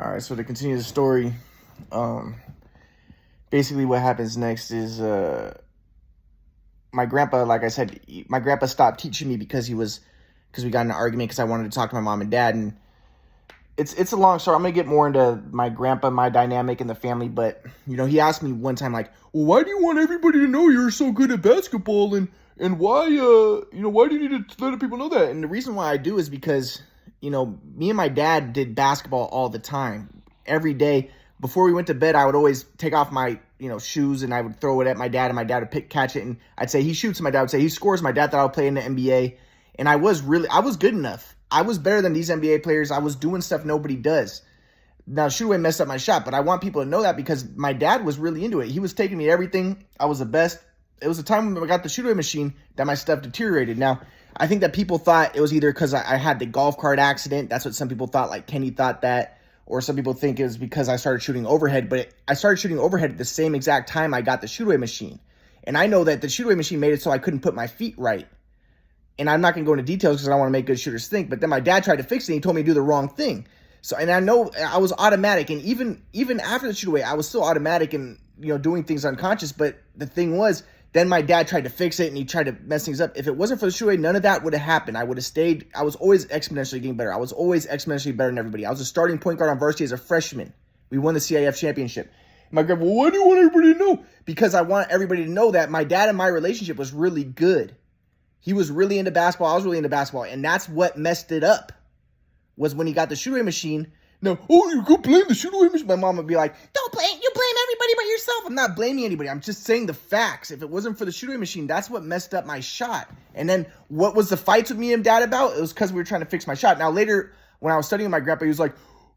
All right, so to continue the story, um, basically what happens next is my grandpa, like I said, my grandpa stopped teaching me because we got in an argument because I wanted to talk to my mom and dad, and it's a long story. I'm gonna get more into my grandpa, my dynamic in the family, but he asked me one time like, well, why do you want everybody to know you're so good at basketball, and why why do you need to let people know that? And the reason why I do is because me and my dad did basketball all the time, every day. Before we went to bed, I would always take off my shoes and I would throw it at my dad, and my dad would catch it, and I'd say he shoots, and my dad would say he scores. My dad thought I would play in the NBA, and I was good enough. I was better than these NBA players. I was doing stuff nobody does. Now, shoot away messed up my shot, but I want people to know that because my dad was really into it. He was taking me to everything. I was the best. It was a time when I got the shoot away machine that my stuff deteriorated. Now, I think that people thought it was either because I had the golf cart accident. That's what some people thought, like Kenny thought that. Or some people think it was because I started shooting overhead. But I started shooting overhead at the same exact time I got the shoot away machine. And I know that the shoot away machine made it so I couldn't put my feet right. And I'm not going to go into details because I don't want to make good shooters think. But then my dad tried to fix it, and he told me to do the wrong thing. So, and I know I was automatic. And even after the shoot away, I was still automatic and, doing things unconscious. But the thing was, then my dad tried to fix it, and he tried to mess things up. If it wasn't for the shoot away, none of that would have happened. I would have stayed. I was always exponentially getting better. I was always exponentially better than everybody. I was a starting point guard on varsity as a freshman. We won the CIF championship. My grandpa, well, why do you want everybody to know? Because I want everybody to know that my dad and my relationship was really good. He was really into basketball. I was really into basketball. And that's what messed it up, was when he got the shoot away machine. No, you go blame the shoot away machine. My mom would be like, don't blame, you blame everybody but yourself. I'm not blaming anybody. I'm just saying the facts. If it wasn't for the shoot away machine, that's what messed up my shot. And then what was the fights with me and dad about? It was because we were trying to fix my shot. Now later, when I was studying with my grandpa, he was like,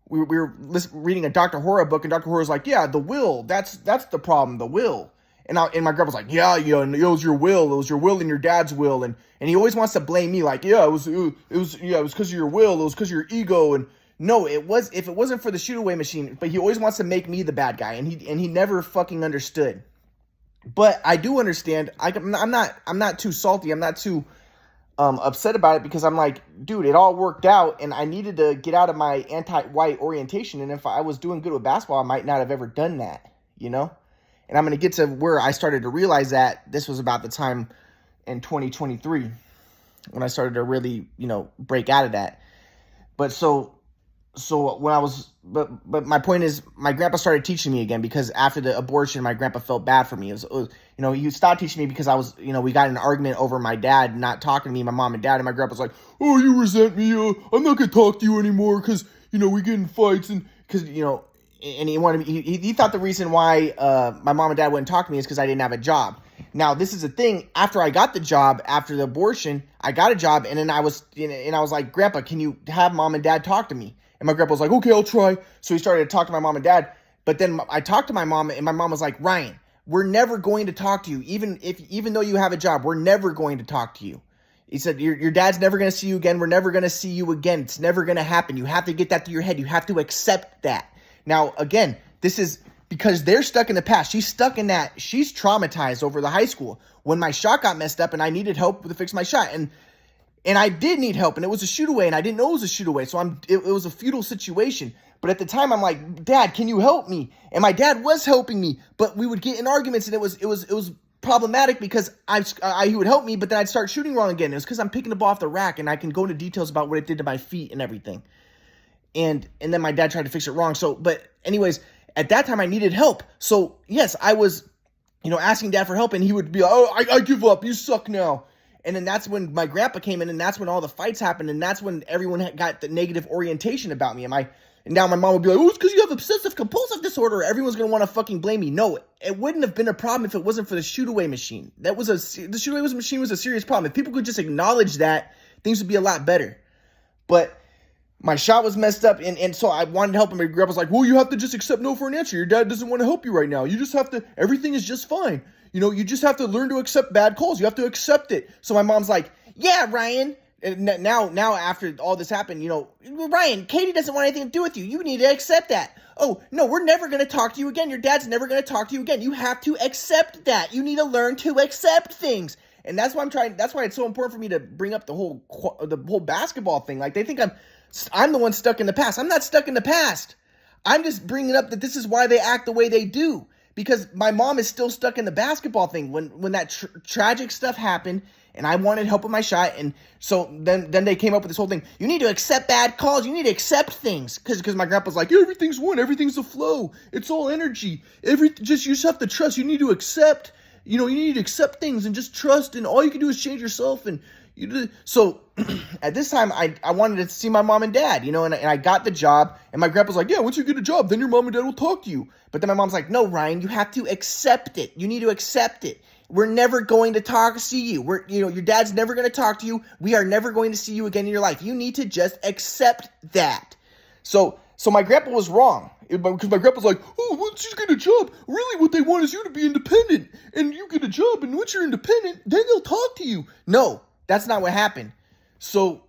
we were reading a Dr. Hora book, and Dr. Hora was like, yeah, the will, that's the problem, the will. And my grandpa's like, yeah, it was your will. It was your will and your dad's will. And he always wants to blame me, like, yeah, it was because of your will. It was because of your ego. And no, if it wasn't for the shoot away machine, but he always wants to make me the bad guy. And he never fucking understood. But I do understand. I'm not too salty. I'm not too upset about it, because I'm like, dude, it all worked out, and I needed to get out of my anti-white orientation. And if I was doing good with basketball, I might not have ever done that, And I'm going to get to where I started to realize that this was about the time in 2023 when I started to really, break out of that. But so when I was, but my point is, my grandpa started teaching me again, because after the abortion, my grandpa felt bad for me. It was he stopped teaching me because I was, we got in an argument over my dad not talking to me, my mom and dad, and my grandpa's like, oh, you resent me. I'm not going to talk to you anymore because, we get in fights, and because, and he wanted me, he thought the reason why my mom and dad wouldn't talk to me is because I didn't have a job. Now, this is the thing. After I got the job, after the abortion, I got a job, and then I was like, Grandpa, can you have mom and dad talk to me? And my grandpa was like, okay, I'll try. So he started to talk to my mom and dad. But then I talked to my mom, and my mom was like, Ryan, we're never going to talk to you. Even though you have a job, we're never going to talk to you. He said, your dad's never going to see you again. We're never going to see you again. It's never going to happen. You have to get that through your head. You have to accept that. Now, again, this is because they're stuck in the past. She's stuck in that. She's traumatized over the high school when my shot got messed up and I needed help to fix my shot. And I did need help, and it was a shoot away, and I didn't know it was a shoot away. So it was a futile situation. But at the time, I'm like, Dad, can you help me? And my dad was helping me, but we would get in arguments, and it was problematic because he would help me, but then I'd start shooting wrong again. It was because I'm picking the ball off the rack, and I can go into details about what it did to my feet and everything. And then my dad tried to fix it wrong. So, but anyways, at that time I needed help. So yes, I was, asking dad for help, and he would be like, oh, I give up. You suck now. And then that's when my grandpa came in, and that's when all the fights happened, and that's when everyone got the negative orientation about me. And now my mom would be like, oh, it's because you have obsessive compulsive disorder. Everyone's going to want to fucking blame me. No, it wouldn't have been a problem if it wasn't for the shoot away machine. The shoot away machine was a serious problem. If people could just acknowledge that, things would be a lot better. But my shot was messed up, and so I wanted to help him. My grandpa's like, well, you have to just accept no for an answer. Your dad doesn't want to help you right now. You just have to, everything is just fine. You just have to learn to accept bad calls. You have to accept it. So my mom's like, yeah, Ryan. And now after all this happened, Ryan, Katie doesn't want anything to do with you. You need to accept that. Oh, no, we're never going to talk to you again. Your dad's never going to talk to you again. You have to accept that. You need to learn to accept things. And that's why it's so important for me to bring up the whole basketball thing. Like, they think I'm the one stuck in the past. I'm not stuck in the past. I'm just bringing up that this is why they act the way they do. Because my mom is still stuck in the basketball thing. When that tragic stuff happened and I wanted help with my shot, and so then they came up with this whole thing. You need to accept bad calls. You need to accept things. Because my grandpa's like, everything's one. Everything's a flow. It's all energy. You just have to trust. You need to accept. You need to accept things and just trust. And all you can do is change yourself. And so at this time, I wanted to see my mom and dad, and I got the job, and my grandpa's like, yeah, once you get a job, then your mom and dad will talk to you. But then my mom's like, no, Ryan, you have to accept it. You need to accept it. We're never going to see you. Your dad's never going to talk to you. We are never going to see you again in your life. You need to just accept that. So my grandpa was wrong, because my grandpa's like, oh, once you get a job, really what they want is you to be independent, and you get a job, and once you're independent, then they'll talk to you. No, that's not what happened. So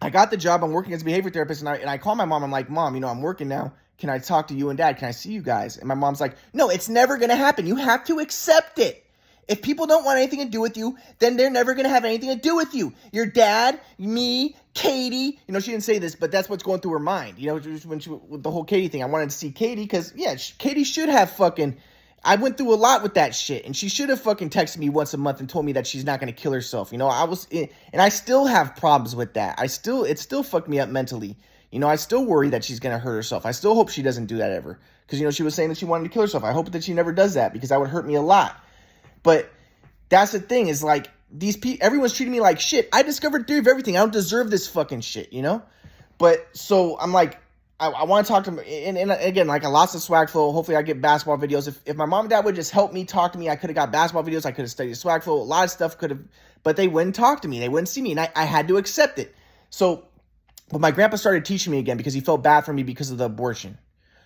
I got the job. I'm working as a behavior therapist, and I call my mom. I'm like, Mom, I'm working now. Can I talk to you and Dad? Can I see you guys? And my mom's like, no, it's never going to happen. You have to accept it. If people don't want anything to do with you, then they're never going to have anything to do with you. Your dad, me, Katie. She didn't say this, but that's what's going through her mind. With the whole Katie thing. I wanted to see Katie because, Katie should have fucking... I went through a lot with that shit, and she should have fucking texted me once a month and told me that she's not going to kill herself. And I still have problems with that. It still fucked me up mentally. I still worry that she's going to hurt herself. I still hope she doesn't do that ever. Because, she was saying that she wanted to kill herself. I hope that she never does that, because that would hurt me a lot. But that's the thing, is like, everyone's treating me like shit. I discovered theory of everything. I don't deserve this fucking shit, But, so, I'm like, I want to talk to them, and again, like, I lost the swag flow. Hopefully I get basketball videos. If my mom and dad would just help me, talk to me, I could have got basketball videos. I could have studied swag flow. A lot of stuff could have, but they wouldn't talk to me. They wouldn't see me, and I had to accept it. So, but my grandpa started teaching me again because he felt bad for me because of the abortion.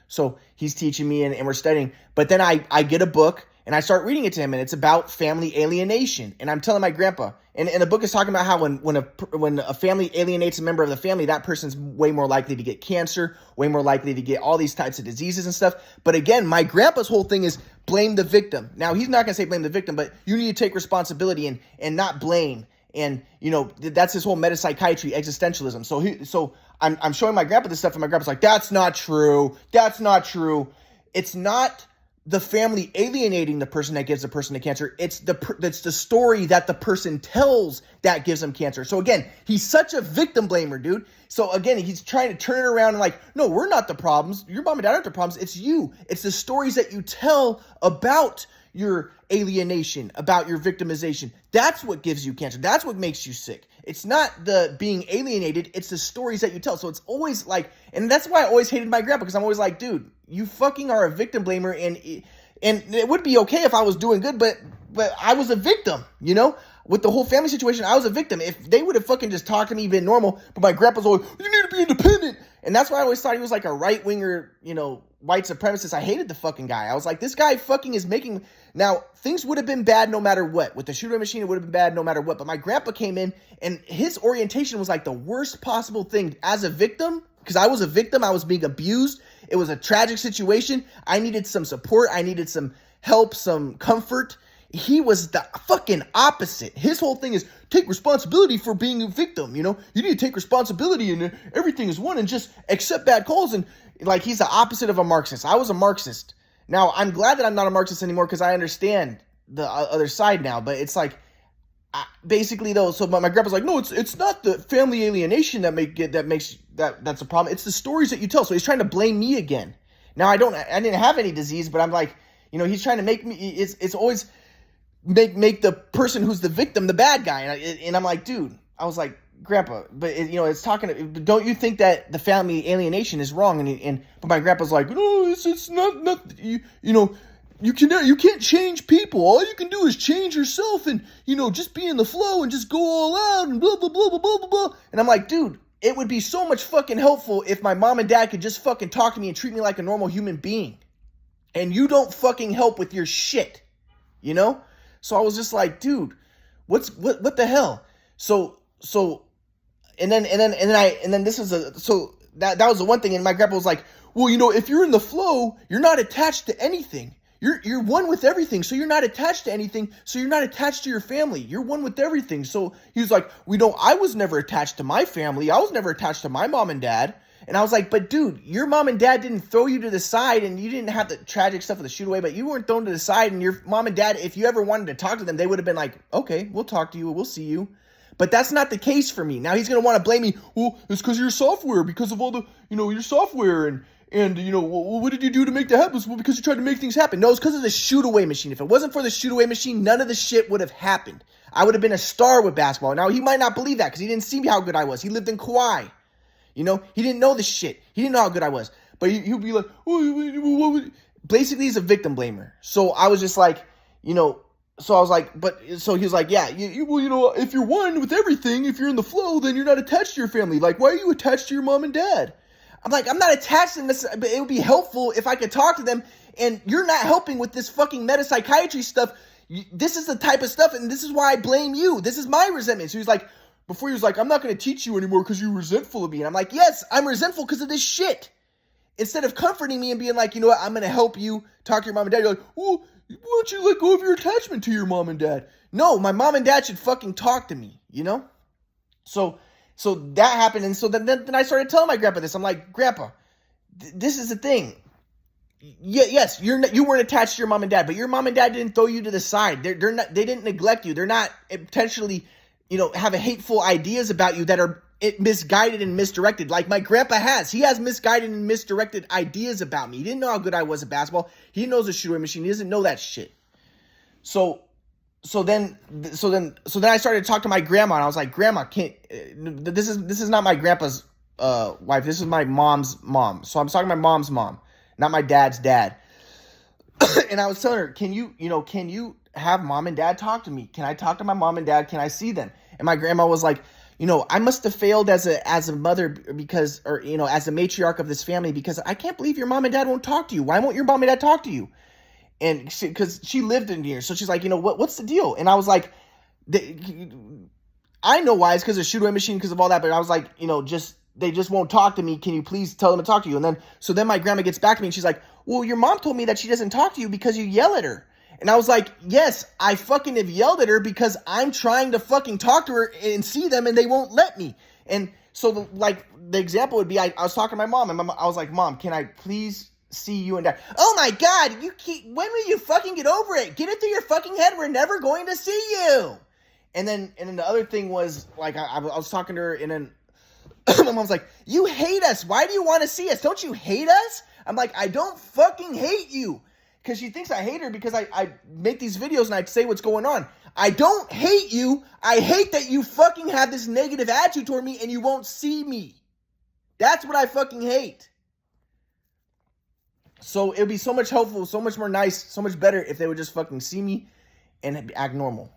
So he's teaching me, and we're studying. But then I get a book, and I start reading it to him, and it's about family alienation. And I'm telling my grandpa, and the book is talking about how when a family alienates a member of the family, that person's way more likely to get cancer, way more likely to get all these types of diseases and stuff. But again, my grandpa's whole thing is blame the victim. Now, he's not going to say blame the victim, but you need to take responsibility and not blame. And, that's his whole metapsychiatry, existentialism. So I'm showing my grandpa this stuff, and my grandpa's like, that's not true. That's not true. It's not the family alienating the person that gives the person the cancer. It's the story that the person tells that gives them cancer. So again, he's such a victim blamer, dude. So again, he's trying to turn it around and like, no, we're not the problems. Your mom and dad aren't the problems. It's you. It's the stories that you tell about your alienation, about your victimization. That's what gives you cancer. That's what makes you sick. It's not the being alienated. It's the stories that you tell. So it's always like, and that's why I always hated my grandpa, because I'm always like, dude, you fucking are a victim blamer, and it would be okay if I was doing good, but I was a victim, With the whole family situation, I was a victim. If they would have fucking just talked to me, been normal, but my grandpa's always, you need to be independent. And that's why I always thought he was like a right-winger, white supremacist. I hated the fucking guy. I was like, this guy fucking is making... Now, things would have been bad no matter what. With the shooter machine, it would have been bad no matter what. But my grandpa came in, and his orientation was like the worst possible thing as a victim, because I was a victim. I was being abused. It was a tragic situation. I needed some support. I needed some help, some comfort. He was the fucking opposite. His whole thing is take responsibility for being a victim, You need to take responsibility, and everything is one, and just accept bad calls. And like, he's the opposite of a Marxist. I was a Marxist. Now, I'm glad that I'm not a Marxist anymore, because I understand the other side now. But it's like, basically though, so my grandpa's like, no, it's not the family alienation that's a problem. It's the stories that you tell. So he's trying to blame me again. Now, I didn't have any disease, but I'm like, he's trying to make me, it's always make the person who's the victim the bad guy. And I'm like, dude, I was like, Grandpa, but it's talking. Don't you think that the family alienation is wrong? But my grandpa's like, no, it's not. You can't change people. All you can do is change yourself, and just be in the flow and just go all out and blah blah blah blah blah blah blah. And I'm like, dude, it would be so much fucking helpful if my mom and dad could just fucking talk to me and treat me like a normal human being. And you don't fucking help with your shit, So I was just like, dude, what the hell? So. And then this is that was the one thing. And my grandpa was like, well, if you're in the flow, you're not attached to anything. You're one with everything. So you're not attached to anything. So you're not attached to your family. You're one with everything. So he was like, I was never attached to my family. I was never attached to my mom and dad. And I was like, but dude, your mom and dad didn't throw you to the side, and you didn't have the tragic stuff with the shoot away, but you weren't thrown to the side, and your mom and dad, if you ever wanted to talk to them, they would have been like, okay, we'll talk to you, we'll see you. But that's not the case for me. Now he's going to want to blame me. Well, it's because of your software, because of all the, your software, and what did you do to make that happen? Well, because you tried to make things happen. No, it's because of the shoot away machine. If it wasn't for the shoot away machine, none of the shit would have happened. I would have been a star with basketball. Now, he might not believe that because he didn't see how good I was. He lived in Kauai. He didn't know the shit. He didn't know how good I was. But he'll be like, basically he's a victim blamer. So I was just like, so I was like, so he was like, yeah, if you're one with everything, if you're in the flow, then you're not attached to your family. Like, why are you attached to your mom and dad? I'm like, I'm not attached to them, but it would be helpful if I could talk to them, and you're not helping with this fucking meta-psychiatry stuff. This is the type of stuff, and this is why I blame you. This is my resentment. So he's like, before he was like, I'm not going to teach you anymore because you're resentful of me. And I'm like, yes, I'm resentful because of this shit. Instead of comforting me and being like, you know what, I'm going to help you talk to your mom and dad. You're like, well, why don't you let go of your attachment to your mom and dad? No, my mom and dad should fucking talk to me, So that happened, and so then I started telling my grandpa this. I'm like, Grandpa, this is the thing. Yes, you weren't attached to your mom and dad, but your mom and dad didn't throw you to the side. They didn't neglect you. They're not intentionally, have hateful ideas about you that are misguided and misdirected. Like my grandpa has. He has misguided and misdirected ideas about me. He didn't know how good I was at basketball. He knows a shoot away machine. He doesn't know that shit. So then I started to talk to my grandma, and I was like, Grandma, this is not my grandpa's wife. This is my mom's mom. So I'm talking to my mom's mom, not my dad's dad. And I was telling her, can you have mom and dad talk to me? Can I talk to my mom and dad? Can I see them? And my grandma was like, I must have failed as a mother because, or, as a matriarch of this family, because I can't believe your mom and dad won't talk to you. Why won't your mom and dad talk to you? And because she lived in here. So she's like, what's the deal? And I was like, I know why. It's because of the shoot away machine, because of all that. But I was like, they just won't talk to me. Can you please tell them to talk to you? And then my grandma gets back to me and she's like, well, your mom told me that she doesn't talk to you because you yell at her. And I was like, yes, I fucking have yelled at her because I'm trying to fucking talk to her and see them and they won't let me. And so the example would be, I was talking to my mom and I was like, Mom, can I please see you and dad? Oh my God, when will you fucking get over it? Get it through your fucking head. We're never going to see you. And then the other thing was, like, I was talking to her, and then my mom's like, you hate us. Why do you want to see us? Don't you hate us? I'm like, I don't fucking hate you. Because she thinks I hate her because I make these videos and I say what's going on. I don't hate you. I hate that you fucking have this negative attitude toward me and you won't see me. That's what I fucking hate. So it would be so much helpful, so much more nice, so much better if they would just fucking see me and act normal.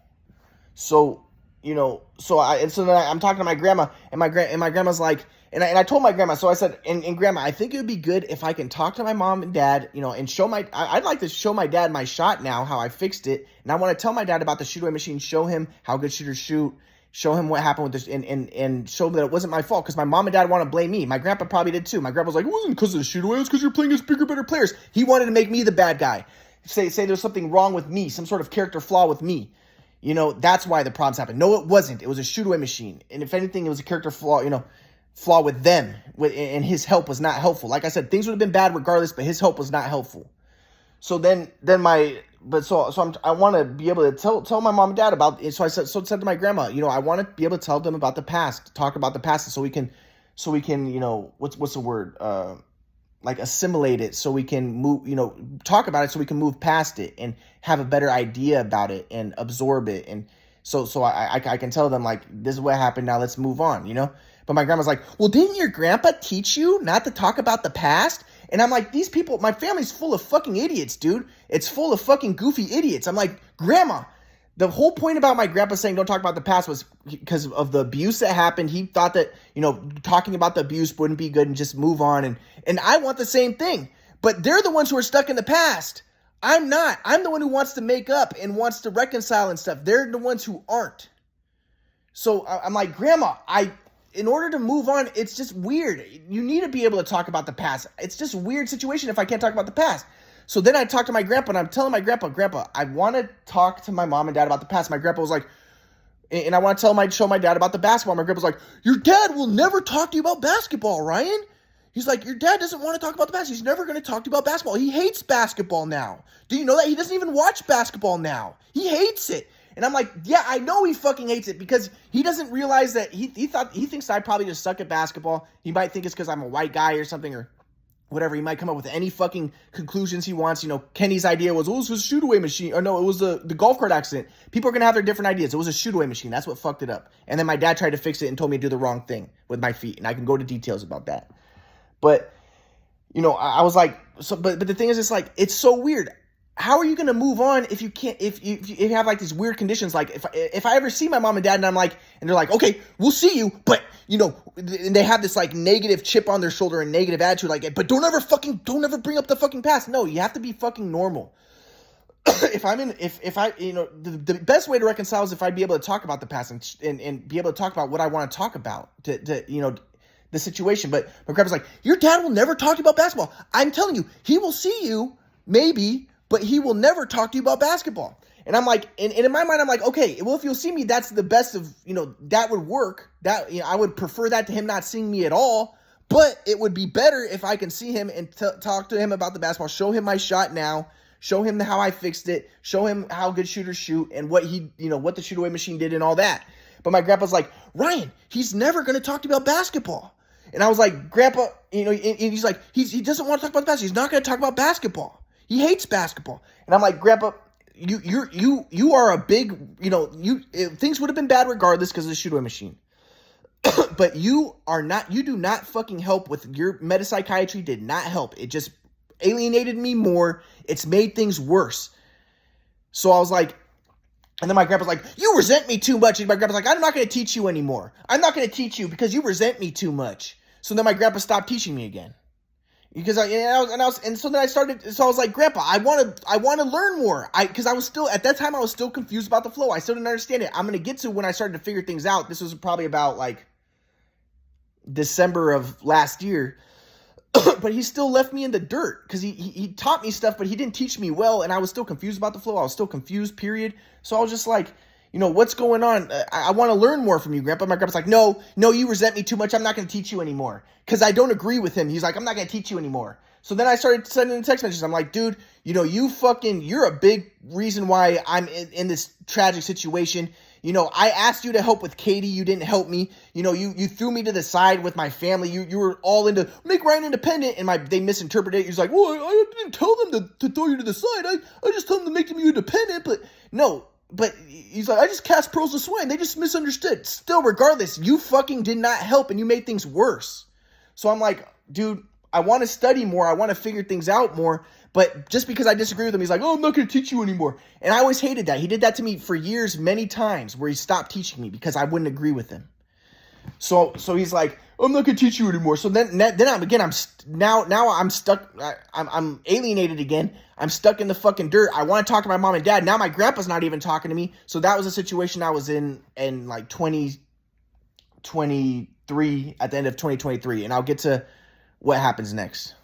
So, then I'm talking to my grandma, and my grandma's like, and I told my grandma, so I said, and Grandma, I think it would be good if I can talk to my mom and dad, and show I'd like to show my dad my shot now, how I fixed it, and I want to tell my dad about the shoot away machine, show him how good shooters shoot, show him what happened with this, and show him that it wasn't my fault, because my mom and dad want to blame me. My grandpa probably did too. My grandpa was like, it wasn't because of the shoot away, it was because you're playing against bigger, better players. He wanted to make me the bad guy. Say there's something wrong with me, some sort of character flaw with me. That's why the problems happened. No, it wasn't. It was a shoot away machine. And if anything, it was a character flaw, flaw with them. And his help was not helpful. Like I said, things would have been bad regardless, but his help was not helpful. So I want to be able to tell my mom and dad about it. So I said to my grandma, I want to be able to tell them about the past, talk about the past, so we can, what's the word? Like assimilate it, so we can move, talk about it, so we can move past it and have a better idea about it and absorb it. And so I can tell them, like, this is what happened. Now let's move on, But my grandma's like, well, didn't your grandpa teach you not to talk about the past? And I'm like, these people, my family's full of fucking idiots, dude. It's full of fucking goofy idiots. I'm like, Grandma, the whole point about my grandpa saying don't talk about the past was because of the abuse that happened. He thought that, talking about the abuse wouldn't be good and just move on. And I want the same thing. But they're the ones who are stuck in the past. I'm not. I'm the one who wants to make up and wants to reconcile and stuff. They're the ones who aren't. So I'm like, Grandma, in order to move on, it's just weird. You need to be able to talk about the past. It's just a weird situation if I can't talk about the past. So then I talked to my grandpa, and I'm telling my Grandpa, I want to talk to my mom and dad about the past. My grandpa was like, and I want to show my dad about the basketball. My grandpa's like, your dad will never talk to you about basketball, Ryan. He's like, your dad doesn't want to talk about the past. He's never going to talk to you about basketball. He hates basketball now. Do you know that? He doesn't even watch basketball now. He hates it. And I'm like, yeah, I know he fucking hates it because he doesn't realize that he thinks I probably just suck at basketball. He might think it's because I'm a white guy or something or whatever. He might come up with any fucking conclusions he wants. You know, Kenny's idea was, oh, it was a shoot-away machine. Or no, it was the golf cart accident. People are going to have their different ideas. It was a shoot-away machine. That's what fucked it up. And then my dad tried to fix it and told me to do the wrong thing with my feet. And I can go to details about that. But, you know, I was like, so, but the thing is, it's like, it's so weird. How are you going to move on if you can't, if you have like these weird conditions? Like if I ever see my mom and dad and I'm like, and they're like, okay, we'll see you, but you know, and they have this like negative chip on their shoulder and negative attitude, like, but don't ever bring up the fucking past. No, you have to be fucking normal. If I, you know, the best way to reconcile is if I'd be able to talk about the past and be able to talk about what I want to talk about to you know, the situation. But my grandpa's like, your dad will never talk to you about basketball. I'm telling you, he will see you, maybe, but he will never talk to you about basketball. And I'm like, and in my mind, I'm like, okay, well, if you'll see me, that's the best of, you know, that would work. That, you know, I would prefer that to him not seeing me at all. But it would be better if I can see him and talk to him about the basketball, show him my shot now, show him how I fixed it, show him how good shooters shoot and what he, you know, what the shoot away machine did and all that. But my grandpa's like, Ryan, he's never going to talk to you about basketball. And I was like, Grandpa, you know, and he's like, he doesn't want to talk about basketball. He's not going to talk about basketball. He hates basketball. And I'm like, Grandpa, you are a big, you know, things would have been bad regardless because of the shoot away machine. But you do not fucking help with your metapsychiatry. Did not help. It just alienated me more. It's made things worse. So I was like, and then my grandpa's like, you resent me too much. And my grandpa's like, I'm not going to teach you anymore. I'm not going to teach you because you resent me too much. So then my grandpa stopped teaching me again. Because so then I started, so I was like, Grandpa, I want to learn more. Because I was still, at that time, I was still confused about the flow. I still didn't understand it. I'm going to get to when I started to figure things out. This was probably about like December of last year. But he still left me in the dirt because he taught me stuff, but he didn't teach me well. And I was still confused about the flow. I was still confused, period. So I was just like, you know, what's going on? I want to learn more from you, Grandpa. My grandpa's like, no, you resent me too much. I'm not going to teach you anymore. Because I don't agree with him. He's like, I'm not going to teach you anymore. So then I started sending text messages. I'm like, dude, you know, you're a big reason why I'm in this tragic situation. You know, I asked you to help with Katie. You didn't help me. You know, you threw me to the side with my family. You were all into make Ryan independent. And they misinterpreted it. He's like, well, I didn't tell them to throw you to the side. I just told them to make them independent. But no. But he's like, I just cast pearls of swine. They just misunderstood. Still, regardless, you fucking did not help and you made things worse. So I'm like, dude, I want to study more. I want to figure things out more. But just because I disagree with him, he's like, oh, I'm not going to teach you anymore. And I always hated that. He did that to me for years, many times, where he stopped teaching me because I wouldn't agree with him. So he's like, I'm not going to teach you anymore. So then I'm stuck. I'm alienated again. I'm stuck in the fucking dirt. I want to talk to my mom and dad. Now my grandpa's not even talking to me. So that was a situation I was in like 2023, at the end of 2023. And I'll get to what happens next.